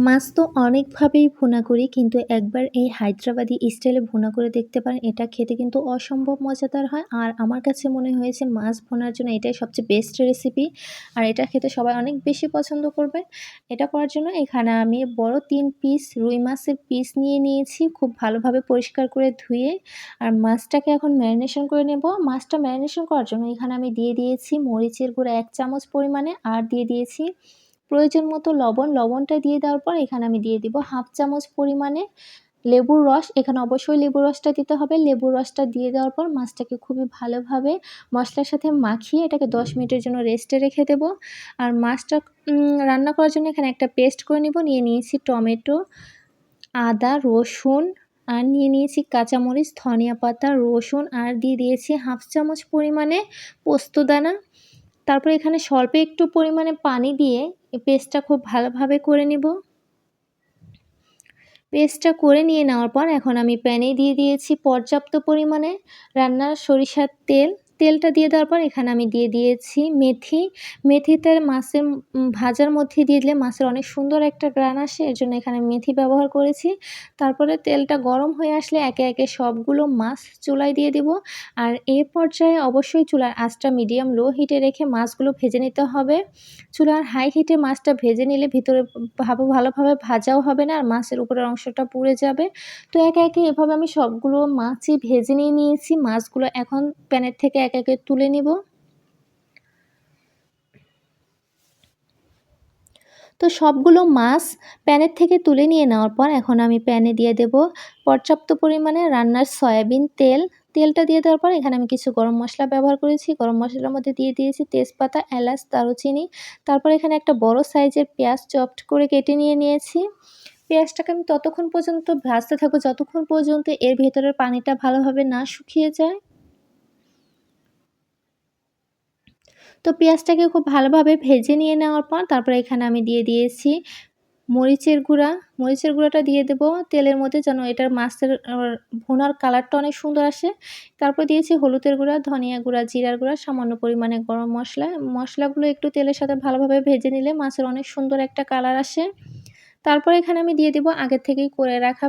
মাছ তো অনেকভাবেই ভুনা করি, কিন্তু একবার এই হায়দ্রাবাদি স্টাইলে ভুনা করে দেখতে পারেন। এটা খেতে কিন্তু অসম্ভব মজাদার হয়। আর আমার কাছে মনে হয়েছে মাছ ভুনার জন্য এটাই সবচেয়ে বেস্ট রেসিপি। আর এটা খেতে সবাই অনেক বেশি পছন্দ করবে। এটা করার জন্য এখানে আমি বড় ৩ পিস রুই মাছের পিস নিয়ে নিয়েছি, খুব ভালোভাবে পরিষ্কার করে ধুয়ে। আর মাছটাকে এখন ম্যারিনেশন করে নেব। মাছটা ম্যারিনেশন করার জন্য এখানে আমি দিয়ে দিয়েছি মরিচের গুঁড়া ১ চামচ পরিমাণে, আর দিয়ে দিয়েছি প্রয়োজন মতো লবণ। লবণটা দিয়ে দেওয়ার পর এখানে আমি দিয়ে দিব 1/2 চামচ পরিমাণে লেবুর রস। এখানে অবশ্যই লেবুর রসটা দিতে হবে। লেবুর রসটা দিয়ে দেওয়ার পর মাছটাকে খুবই ভালোভাবে মশলার সাথে মাখিয়ে এটাকে 10 মিনিটের জন্য রেস্টে রেখে দেব। আর মাছটা রান্না করার জন্য এখানে একটা পেস্ট করে নিব। নিয়ে নিয়েছি টমেটো, আদা, রসুন, আর নিয়ে নিয়েছি কাঁচামরিচ, ধনিয়া পাতা, রসুন, আর দিয়ে দিয়েছি 1/2 চামচ পরিমাণে পোস্তদানা। তারপর এখানে স্বল্প একটু পরিমাণে পানি দিয়ে এই পেস্টটা খুব ভালোভাবে করে নিব। পেস্টটা করে নিয়ে নেওয়ার পর এখন আমি প্যানে দিয়ে দিয়েছি পর্যাপ্ত পরিমাণে রান্নার সরিষার তেল। তেলটা দিয়ে দেওয়ার পর এখানে আমি দিয়ে দিয়েছি মেথি। মেথিটা মাছের ভাজার মধ্যে দিয়ে দিলে মাছের অনেক সুন্দর একটা ঘ্রাণ আসে, এর জন্য এখানে মেথি ব্যবহার করেছি। তারপরে তেলটা গরম হয়ে আসলে একে একে সবগুলো মাছ চুলায় দিয়ে দিব। আর এই পর্যায়ে অবশ্যই চুলার আঁচটা মিডিয়াম লো হিটে রেখে মাছগুলো ভেজে নিতে হবে। চুলার হাই হিটে মাছটা ভেজে নিলে ভিতরে ভালোভাবে ভাজাও হবে না, আর মাছের উপরের অংশটা পুড়ে যাবে। তো একে একে এভাবে আমি সবগুলো মাছই ভেজে নিয়েছি। মাছগুলো এখন প্যানের থেকে একে একে তুলে নিব। তো সবগুলো মাছ প্যানের থেকে তুলে নিয়ে নেওয়ার পর এখন আমি প্যানে দিয়ে দেব পর্যাপ্ত পরিমাণে রান্নার সয়াবিন তেল। তেলটা দিয়ে দেওয়ার পর এখানে আমি কিছু গরম মশলা ব্যবহার করেছি। গরম মশলার মধ্যে দিয়ে দিয়েছি তেজপাতা, এলাচ, দারুচিনি। তারপর এখানে একটা বড় সাইজের পেঁয়াজ চপড করে কেটে নিয়েছি। পেঁয়াজটাকে আমি ততক্ষণ পর্যন্ত ভাজতে থাকবো যতক্ষণ পর্যন্ত এর ভেতরের পানিটা ভালোভাবে না শুকিয়ে যায়। তো পেঁয়াজটাকে খুব ভালোভাবে ভেজে নিয়ে নেওয়ার পর তারপরে এখানে আমি দিয়ে দিয়েছি মরিচের গুঁড়া। মরিচের গুঁড়াটা দিয়ে দেবো তেলের মধ্যে, যেন এটার মাছের ভুনার কালারটা অনেক সুন্দর আসে। তারপর দিয়েছি হলুদের গুঁড়া, ধনিয়া গুঁড়া, জিরার গুঁড়া, সামান্য পরিমাণে গরম মশলা। মশলাগুলো একটু তেলের সাথে ভালোভাবে ভেজে নিলে মাছের অনেক সুন্দর একটা কালার আসে। তারপর এখানে আমি দিয়ে দিব আগের থেকেই করে রাখা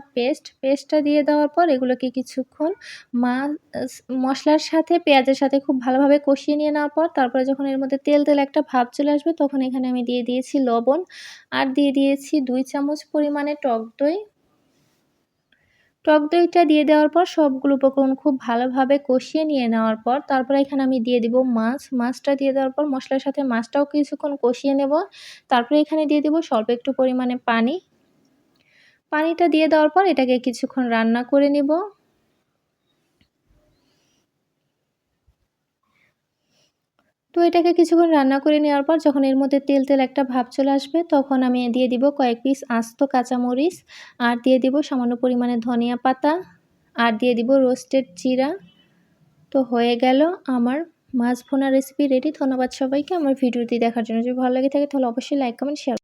পেস্টটা দিয়ে দেওয়ার পর এগুলোকে কিছুক্ষণ মাছ মশলার সাথে পেঁয়াজের সাথে খুব ভালোভাবে কষিয়ে নিয়ে নেওয়ার পর তারপরে যখন এর মধ্যে তেল একটা ভাব চলে আসবে তখন এখানে আমি দিয়ে দিয়েছি লবণ, আর দিয়ে দিয়েছি 2 চামচ পরিমাণে টক দই। টক দইটা দিয়ে দেওয়ার পর সবগুলো উপকরণ খুব ভালোভাবে কষিয়ে নিয়ে নেওয়ার পর তারপরে এখানে আমি দিয়ে দিব মাছটা দিয়ে দেওয়ার পর মশলার সাথে মাছটাও কিছুক্ষণ কষিয়ে নেব। তারপরে এখানে দিয়ে দিব স্বল্প একটু পরিমাণে পানি। পানিটা দিয়ে দেওয়ার পর এটাকে কিছুক্ষণ রান্না করে নিব। তো এটাকে কিছুক্ষণ রান্না করে নেওয়ার পর যখন এর মধ্যে তেল একটা ভাব চলে আসবে তখন আমি দিয়ে দিব কয়েক পিস আস্ত কাঁচামরিচ, আর দিয়ে দিব সামান্য পরিমাণে ধনিয়া পাতা, আর দিয়ে দিব রোস্টেড জিরা। তো হয়ে গেল আমার মাছ ভুনা রেসিপি রেডি। ধন্যবাদ সবাইকে আমার ভিডিওটি দেখার জন্য। যদি ভালো লেগে থাকে তাহলে অবশ্যই লাইক, কমেন্ট, শেয়ার।